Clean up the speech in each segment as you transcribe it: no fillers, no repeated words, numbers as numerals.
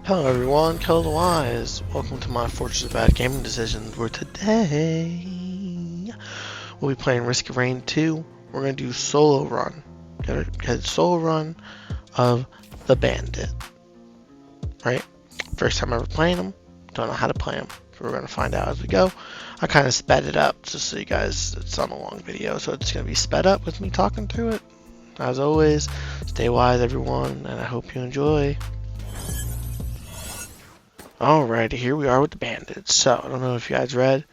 Hello everyone, Kalalthewise. Welcome to my Fortress of Bad Gaming Decisions, where today we'll be playing Risk of Rain 2. We're going to do solo run. Get a solo run of the Bandit. Right? First time ever playing him. Don't know how to play him. So we're going to find out as we go. I kind of sped it up just so you guys, it's on a long video, so it's going to be sped up with me talking through it. As always, stay wise everyone, and I hope you enjoy. Alrighty, here we are with the Bandit. So, I don't know if you guys read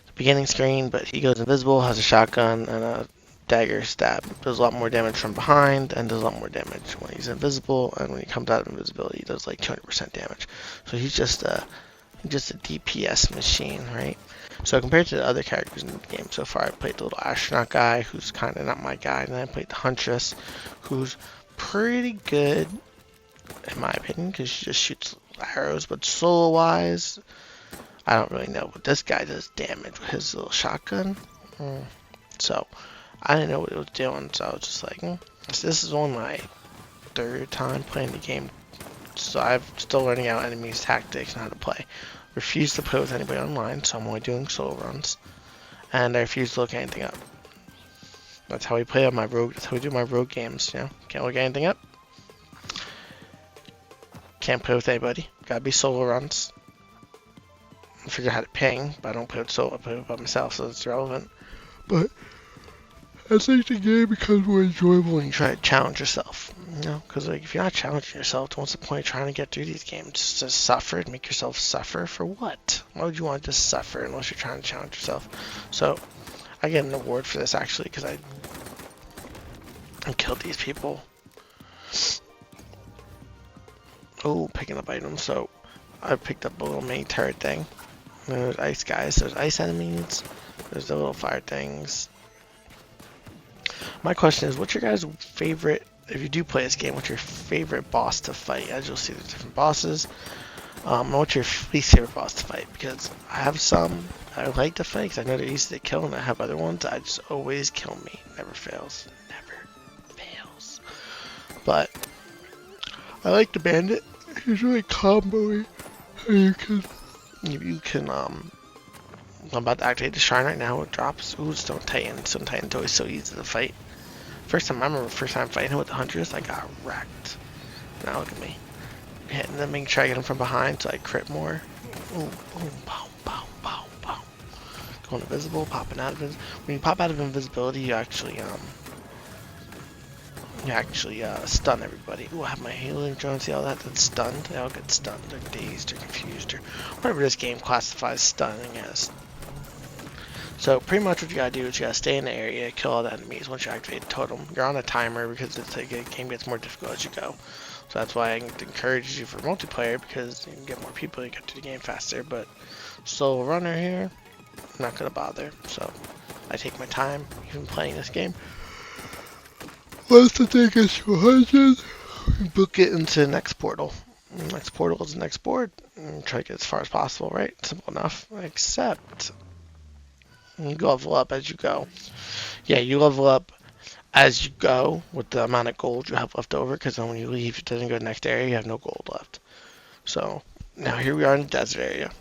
the beginning screen, but he goes invisible, has a shotgun, and a dagger stab. Does a lot more damage from behind, and does a lot more damage when he's invisible, and when he comes out of invisibility, he does like 200% damage. So he's just a DPS machine, right? So compared to the other characters in the game so far, I played the little astronaut guy, who's kind of not my guy, and then I played the Huntress, who's pretty good, in my opinion, because she just shoots arrows, but solo wise I don't really know, but this guy does damage with his little shotgun. So I didn't know what it was doing, so I was just like, this is only my third time playing the game, so I'm still learning out enemies, tactics, and how to play. Refuse to play with anybody online, so I'm only doing solo runs, and I refuse to look anything up. That's how we play on my rogue, that's how we do my rogue games, you know, can't look anything up. Can't play with anybody. Gotta be solo runs. I figure out how to ping, but I don't play with solo. I play with by myself, so it's irrelevant. But I think the game becomes more enjoyable when you try to challenge yourself. You know, because like if you're not challenging yourself, then what's the point of trying to get through these games? Just to suffer and make yourself suffer for what? Why would you want to just suffer unless you're trying to challenge yourself? So I get an award for this actually because I killed these people. Oh, picking up items. So I picked up a little mini turret thing. And there's ice guys. There's ice enemies. There's the little fire things. My question is, what's your guys' favorite, if you do play this game, what's your favorite boss to fight? As you'll see, there's different bosses. And what's your least favorite boss to fight? Because I have some I like to fight because I know they're easy to kill, and I have other ones that just always kill me. Never fails. Never fails. But I like the Bandit. He's really combo-y. You can, I'm about to activate the shrine right now. It drops. Ooh, Stone Titan. Stone Titan's always so easy to fight. I remember first time fighting him with the Huntress, I got wrecked. Now look at me. Hitting them, making sure I get him from behind so I crit more. Ooh, boom, boom, boom, boom, boom. Going invisible, popping out of it. When you pop out of invisibility, you actually, stun everybody. Ooh, I have my healing drone. See all that? That's stunned. They all get stunned, or dazed, or confused, or whatever this game classifies stunning as. So pretty much what you gotta do is you gotta stay in the area, kill all the enemies. Once you activate the totem, you're on a timer because it's like the game gets more difficult as you go. So that's why I encourage you for multiplayer, because you can get more people, you get through the game faster. But solo runner here, I'm not gonna bother. So I take my time, even playing this game. Once the thing gets to 100, book it into the next portal. Next portal is the next board. And try to get as far as possible, right? Simple enough. Except you level up as you go. Yeah, you level up as you go with the amount of gold you have left over, because then when you leave, it doesn't go to the next area, you have no gold left. So now here we are in the desert area.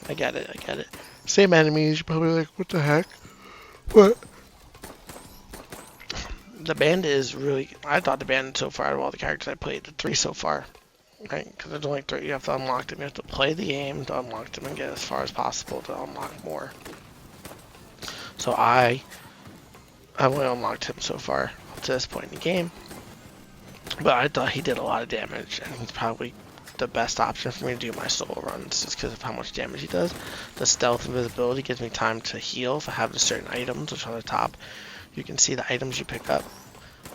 I get it. Same enemies, you're probably like, what the heck? But the Bandit is really, I thought the Bandit so far, out of all the characters I played, the 3 so far, right? Because there's only 3, you have to unlock them, you have to play the game to unlock them and get as far as possible to unlock more. So I've only unlocked him so far up to this point in the game, but I thought he did a lot of damage, and he's probably the best option for me to do my solo runs, just because of how much damage he does. The stealth invisibility gives me time to heal if I have the certain items, which on the top you can see the items you pick up.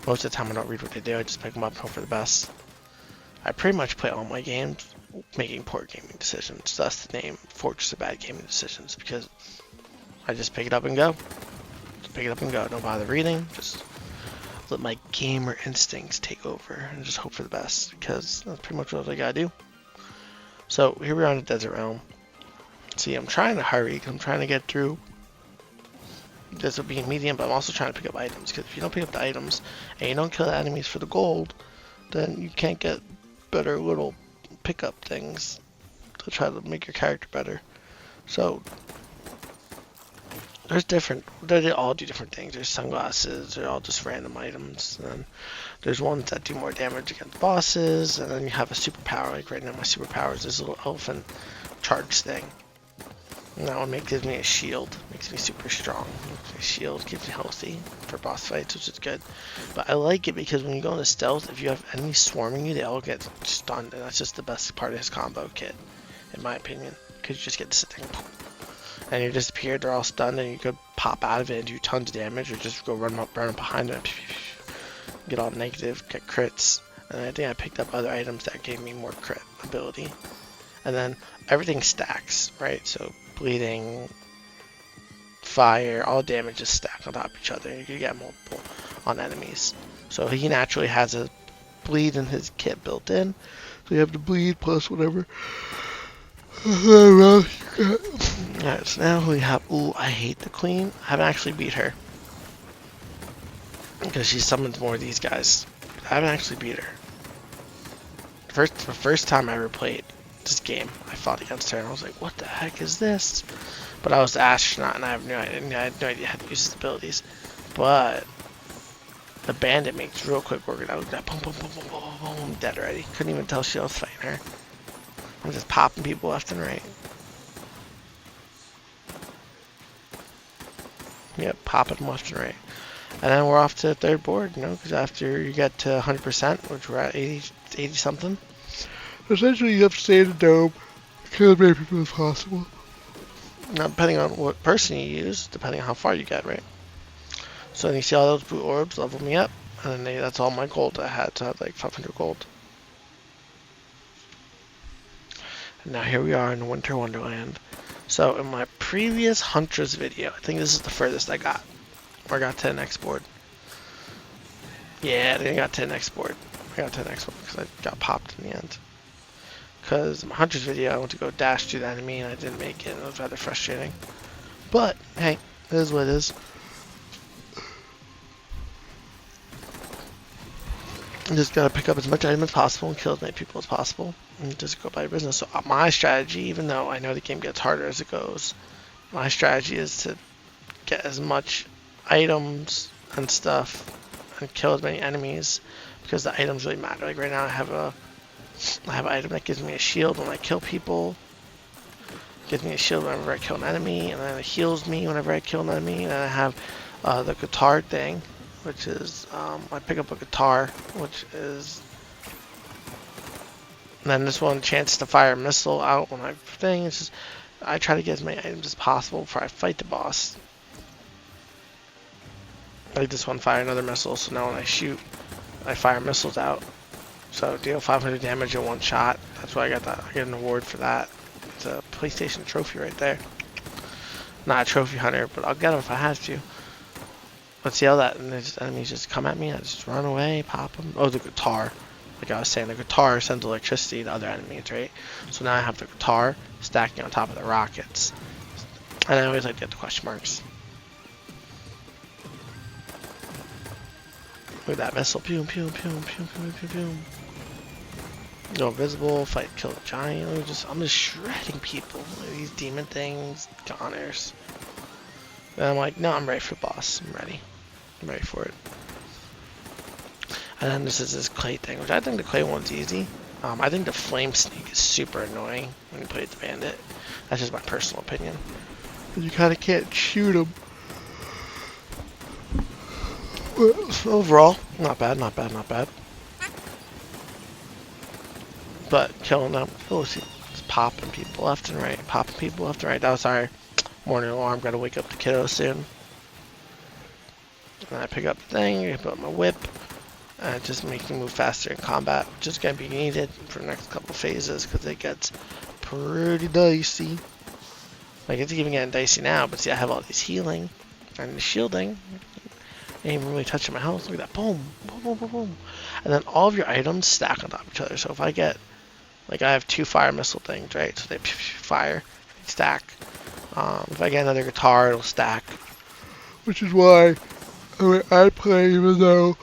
Most of the time I don't read what they do, I just pick them up and hope for the best. I pretty much play all my games making poor gaming decisions, thus the name Fortress of Bad Gaming Decisions, because I just pick it up and go. Just pick it up and go. Don't bother reading. Just let my gamer instincts take over and just hope for the best, because that's pretty much what I gotta do. So here we are in the desert realm. See, I'm trying to hurry because I'm trying to get through. This will be a medium, but I'm also trying to pick up items, because if you don't pick up the items and you don't kill the enemies for the gold, then you can't get better little pickup things to try to make your character better. So they all do different things. There's sunglasses, they're all just random items. And then there's ones that do more damage against bosses, and then you have a superpower. Like right now, my superpower is this little elephant charge thing. And that one gives me a shield, makes me super strong. A shield keeps me healthy for boss fights, which is good. But I like it because when you go into stealth, if you have enemies swarming you, they all get stunned, and that's just the best part of his combo kit, in my opinion. Because you just get to sit there and you disappear, they're all stunned, and you could pop out of it and do tons of damage, or just go run up behind them, get all negative, get crits. And I think I picked up other items that gave me more crit ability. And then everything stacks, right? So bleeding, fire, all damage is stacked on top of each other. You can get multiple on enemies. So he naturally has a bleed in his kit built in. So you have the bleed plus whatever. Alright, so now we have, ooh, I hate the queen. I haven't actually beat her. Because she summons more of these guys. I haven't actually beat her. The first time I ever played this game, I fought against her and I was like, what the heck is this? But I was the astronaut and I had no idea how to use his abilities. But the bandit makes real quick work. I was that boom, boom, boom, boom, boom, boom, dead already. Couldn't even tell she was fighting her. I'm just popping people left and right. Yep, popping them left and right. And then we're off to the third board, you know, because after you get to 100%, which we're at 80 something, essentially you have to stay in the dome, kill as many people as possible. Now, depending on what person you use, depending on how far you get, right? So then you see all those blue orbs level me up, and then that's all my gold I had, so I had like 500 gold. And now here we are in the Winter Wonderland. So in my previous Huntress video, I think this is the furthest I got. Or I got to the next board. Yeah, I think I got to the next board. I got to the next one because I got popped in the end. Because in my Huntress video, I went to go dash to the enemy and I didn't make it. It was rather frustrating. But, hey, it is what it is. You just gotta pick up as much items as possible and kill as many people as possible. And just go by your business. So my strategy, even though I know the game gets harder as it goes, my strategy is to get as much items and stuff and kill as many enemies, because the items really matter. Like right now I have an item that gives me a shield when I kill people, gives me a shield whenever I kill an enemy, and then it heals me whenever I kill an enemy. And then I have the guitar thing, which is I pick up a guitar, which is, and then this one chance to fire a missile out when I thing. It's just I try to get as many items as possible before I fight the boss. Like this one, fire another missile, so now when I shoot, I fire missiles out. So deal 500 damage in one shot. That's why I got that. I get an award for that. It's a PlayStation trophy right there. Not a trophy hunter, but I'll get them if I have to. But see how that, and enemies just come at me, I just run away, pop them. Oh, the guitar. Like I was saying, the guitar sends electricity to other enemies, right? So now I have the guitar stacking on top of the rockets. And I always like to get the question marks. Look at that missile. Pew, pew, pew, pew, pew, pew, pew. Go invisible, fight, kill a giant. I'm just shredding people. Like these demon things, goners. And I'm like, no, I'm ready for the boss. I'm ready. I'm ready for it. And then this is this clay thing, which I think the clay one's easy. I think the flame snake is super annoying when you play the bandit. That's just my personal opinion. But you kind of can't shoot them. But overall, not bad, not bad, not bad. But killing them, oh, see, it's popping people left and right, popping people left and right. That was our morning alarm. Gotta wake up the kiddo soon. And I pick up the thing, I put up my whip, and it just makes me move faster in combat, which is gonna be needed for the next couple phases because it gets pretty dicey. Like it's even getting dicey now, but see, I have all these healing and the shielding. Ain't even really touching my health. Look at that, boom, boom, boom, boom, boom. And then all of your items stack on top of each other. So if I get, like I have 2 fire missile things, right? So they fire, they stack. If I get another guitar, it'll stack. Which is why when I play, even though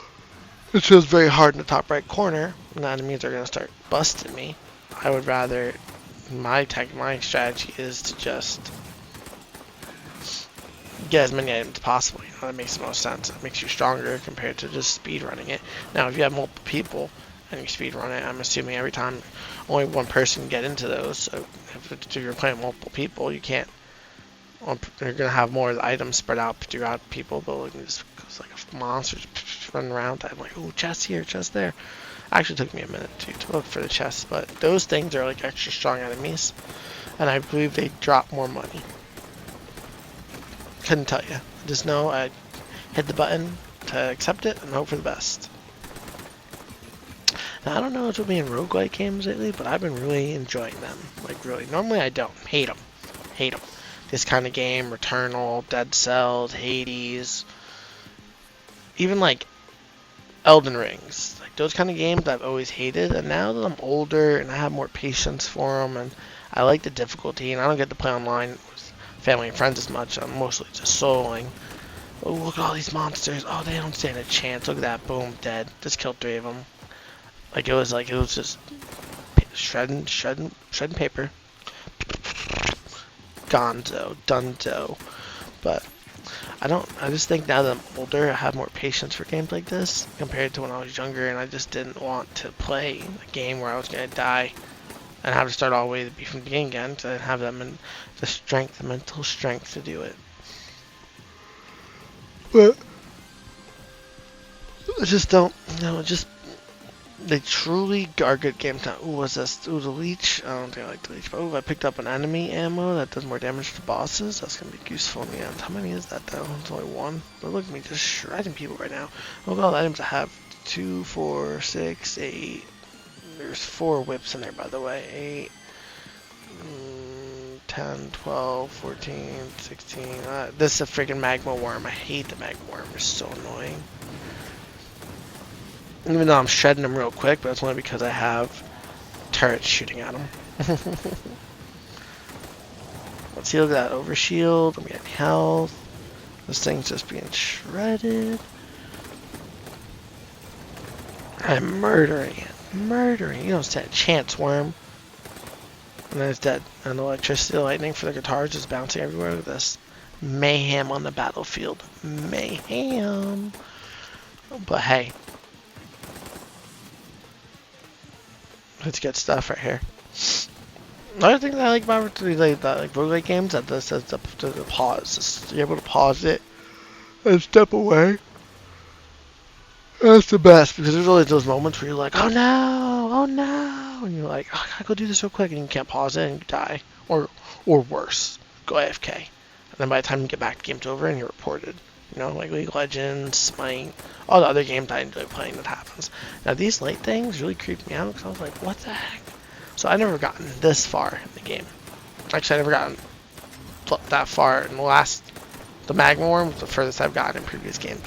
it says very hard in the top right corner, and the enemies are going to start busting me. I would rather, my strategy is to just get as many items as possible. You know, that makes the most sense. It makes you stronger compared to just speed running it. Now, if you have multiple people and you speed run it, I'm assuming every time only one person can get into those. So if you're playing multiple people, you can't. You're gonna have more of the items spread out throughout people, but it just goes like a monster just running around. I'm like, oh, chest here, chest there. Actually, took me a minute to look for the chests, but those things are like extra strong enemies, and I believe they drop more money. Couldn't tell you. Just know I hit the button to accept it and hope for the best. Now, I don't know what's with me in roguelike games lately, but I've been really enjoying them. Like, really. Normally I don't. Hate them. Hate them. This kind of game, Returnal, Dead Cells, Hades, even like Elden Rings. Like, those kind of games I've always hated, and now that I'm older and I have more patience for them, and I like the difficulty, and I don't get to play online with family and friends as much. I'm mostly just soloing. Oh, look at all these monsters. Oh, they don't stand a chance. Look at that. Boom, dead. Just killed 3 of them. It was just shredding paper. Gonzo, Dunzo. But I just think now that I'm older, I have more patience for games like this compared to when I was younger, and I just didn't want to play a game where I was going to die and have to start all the way from the beginning again, to have them and the mental strength to do it. But I just don't, they truly are good games now. Ooh, what's this? Ooh, the leech. I don't think I like the leech. But ooh, I picked up an enemy ammo that does more damage to bosses. That's going to be useful in the end. How many is that, though? It's only 1. But look at me just shredding people right now. Look at all the items I have. 2, 4, 6, 8. There's 4 whips in there, by the way. 8, 10, 12, 14, 16. This is a freaking magma worm. I hate the magma worm. It's so annoying. Even though I'm shredding them real quick, but it's only because I have turrets shooting at them. Let's see, look at that overshield. I'm getting health. This thing's just being shredded. I'm murdering it. Murdering. You don't stand a chance, worm. And then it's dead. And the electricity, lightning for the guitars is bouncing everywhere. Look at this. Mayhem on the battlefield. Mayhem. But hey. Let's get stuff right here. Another thing that I like about roguelike games that this is the pause. You're able to pause it and step away. That's the best, because there's always those moments where you're like, oh no, and you're like, oh, I gotta go do this real quick, and you can't pause it and you die, or worse, go AFK. And then by the time you get back, the game's over and you're reported. You know, like League of Legends, Smite, all the other games I enjoy playing that happens. Now these late things really creeped me out because I was like, what the heck? So I never gotten this far in the game. Actually, I never gotten that far in the Magma Worm was the furthest I've gotten in previous games,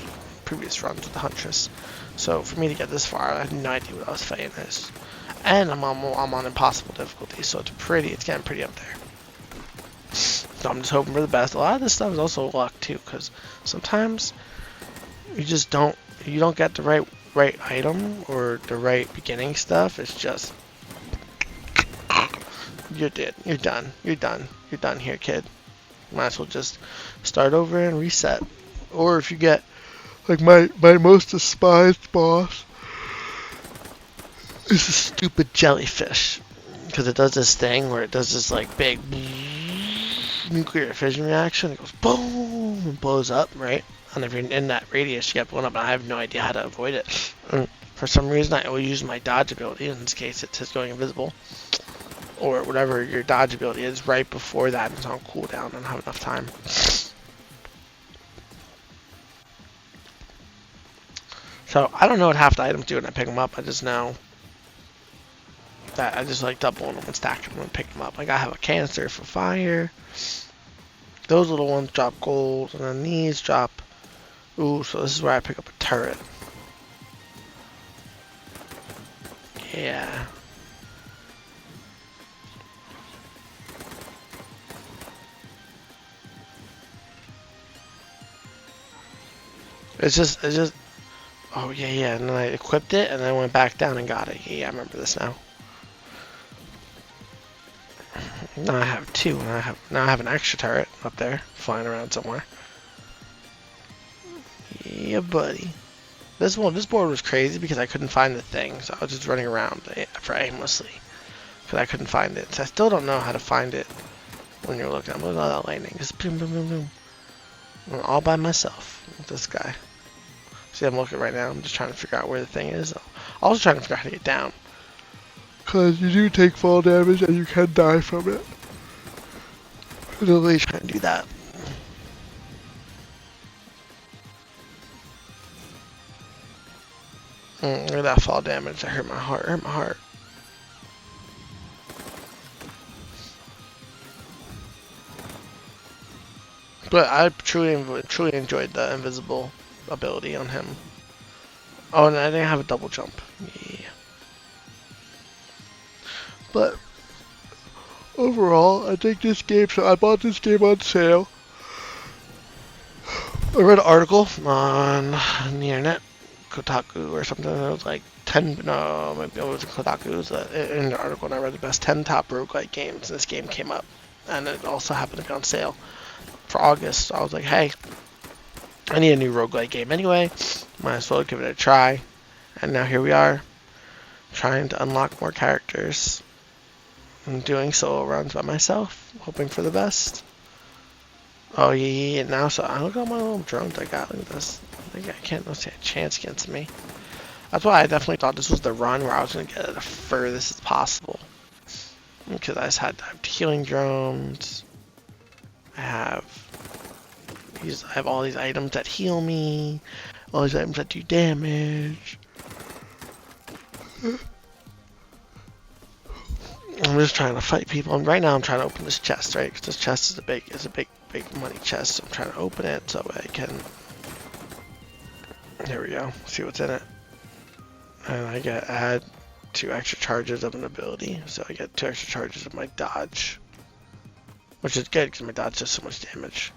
previous runs with the Huntress. So for me to get this far, I had no idea what I was fighting this. And I'm on impossible difficulty, so it's getting pretty up there. So I'm just hoping for the best. A lot of this stuff is also luck too, because sometimes you don't get the right item or the right beginning stuff. It's just you're dead. You're done. You're done here, kid. Might as well just start over and reset. Or if you get like my most despised boss is a stupid jellyfish, because it does this thing where it does this like big nuclear fission reaction. It goes boom and blows up, right? And if you're in that radius, you get blown up, and I have no idea how to avoid it. And for some reason, I always use my dodge ability. In this case, it says going invisible, or whatever your dodge ability is right before that. It's on cooldown and have enough time. So I don't know what half the items do when I pick them up. I just know that I just like doubling them and stacking them and pick them up. Like I have a canister for fire. Those little ones drop gold, and then these drop. Ooh, so this is where I pick up a turret. Yeah. It's just. Oh yeah, and then I equipped it, and then I went back down and got it. Yeah, I remember this now. Now I have two, and now I have an extra turret up there, flying around somewhere. Yeah, buddy. This board was crazy because I couldn't find the thing, so I was just running around for aimlessly because I couldn't find it. So I still don't know how to find it when you're looking. I'm looking at all that lightning, just boom, boom, boom, boom. I'm all by myself with this guy. See, I'm looking right now. I'm just trying to figure out where the thing is. Also trying to figure out how to get down. Because you do take fall damage and you can die from it. I'm really trying to do that. Look at that fall damage. That hurt my heart. Hurt my heart. But I truly enjoyed the invisible ability on him. Oh, and I didn't have a double jump. Yeah. But overall, I think this game. So I bought this game on sale. I read an article on the internet, Kotaku or something. It was like 10. No, maybe it wasn't Kotaku. It was in the article, and I read the best 10 top roguelike games. And this game came up, and it also happened to be on sale for August. So I was like, hey, I need a new roguelike game anyway. Might as well give it a try. And now here we are, trying to unlock more characters. I'm doing solo runs by myself, hoping for the best. Oh yeah, now so look at all my little drones I got. Look at this. I can't no chance against me. That's why I definitely thought this was the run where I was gonna get it the furthest as possible. Because I just had healing drones. I have all these items that heal me. All these items that do damage. I'm just trying to fight people, and right now I'm trying to open this chest, right? Because this chest is a big money chest. So I'm trying to open it so I can. There we go. See what's in it. And I add 2 extra charges of an ability, so I get 2 extra charges of my dodge, which is good because my dodge does so much damage.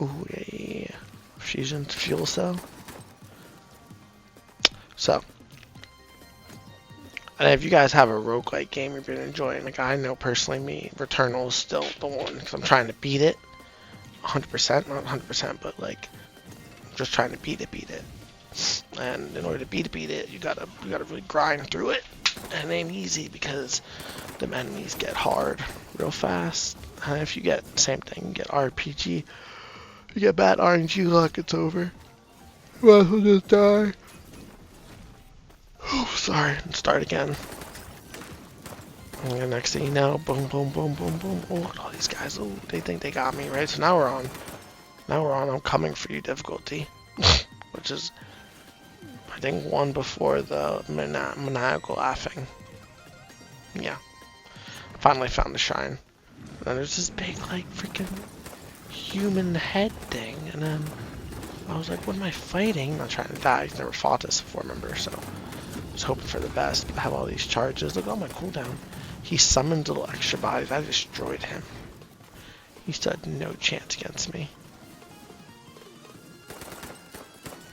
Ooh, yeah. Fusion fuel cell. So. And if you guys have a roguelike game you've been enjoying, like I know personally me, Returnal is still the one, because I'm trying to beat it 100%, not 100%, but like, just trying to beat it. And in order to beat it, you gotta really grind through it. And it ain't easy because the enemies get hard real fast. And if you get, same thing, you get RPG, you get bad RNG luck, it's over. You might as well just die. Oh, sorry, and start again. And the next thing you know, boom, boom, boom, boom, boom. Oh, look at all these guys. Oh, they think they got me, right? So now we're on I'm coming for you difficulty. Which is, I think, one before the maniacal laughing. Yeah. Finally found the shrine. And then there's this big, like, freaking human head thing. And then I was like, what am I fighting? I'm not trying to die. I've never fought this before, remember? So I was hoping for the best, but I have all these charges. Look at all my cooldown. He summoned little extra bodies. I destroyed him. He still had no chance against me.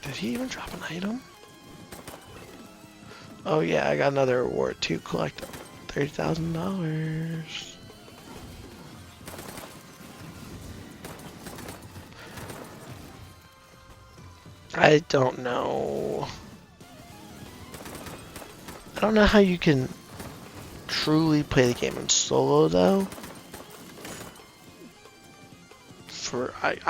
Did he even drop an item? Oh yeah, I got another reward too. Collect $30,000. I don't know. I don't know how you can truly play the game in solo though.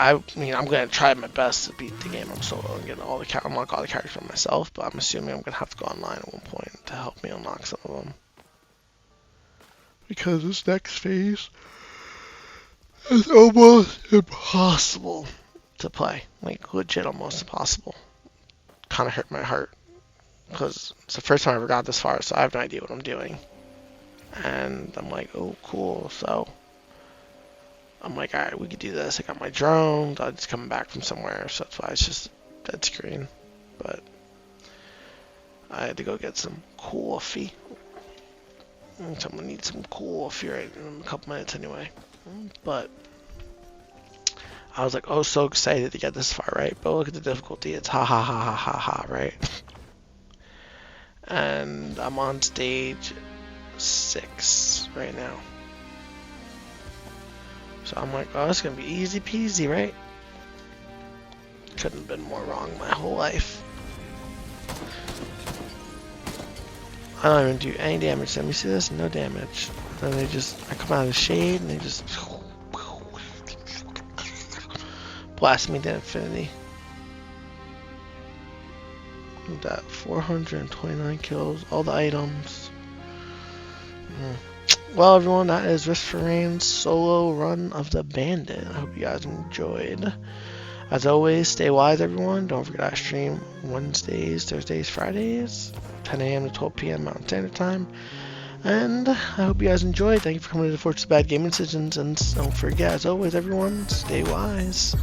I mean, I'm gonna try my best to beat the game on solo and get unlock all the characters for myself, but I'm assuming I'm gonna have to go online at one point to help me unlock some of them. Because this next phase is almost impossible to play. Like, legit almost impossible. Kinda hurt my heart. Because it's the first time I ever got this far, so I have no idea what I'm doing. And I'm like, oh, cool, so I'm like, alright, we could do this. I got my drone, I'm just coming back from somewhere, so that's why it's just dead screen. But I had to go get some coffee. And someone needs some coffee right in a couple minutes anyway. But I was like, oh, so excited to get this far, right? But look at the difficulty. It's ha ha ha ha ha ha, right? And I'm on stage 6 right now. So I'm like, oh, it's gonna be easy peasy, right? Couldn't have been more wrong my whole life. I don't even do any damage. Let me see this, no damage. Then they just, I come out of the shade and they just blast me to infinity. Got 429 kills, all the items. Well, everyone, that is Risk for Rain's solo run of the Bandit. I hope you guys enjoyed. As always, stay wise, everyone. Don't forget I stream Wednesdays, Thursdays, Fridays, 10 a.m. to 12 p.m. Mountain Standard Time. And I hope you guys enjoyed. Thank you for coming to the Fortress of Bad Gaming Decisions. And don't forget, as always, everyone, stay wise.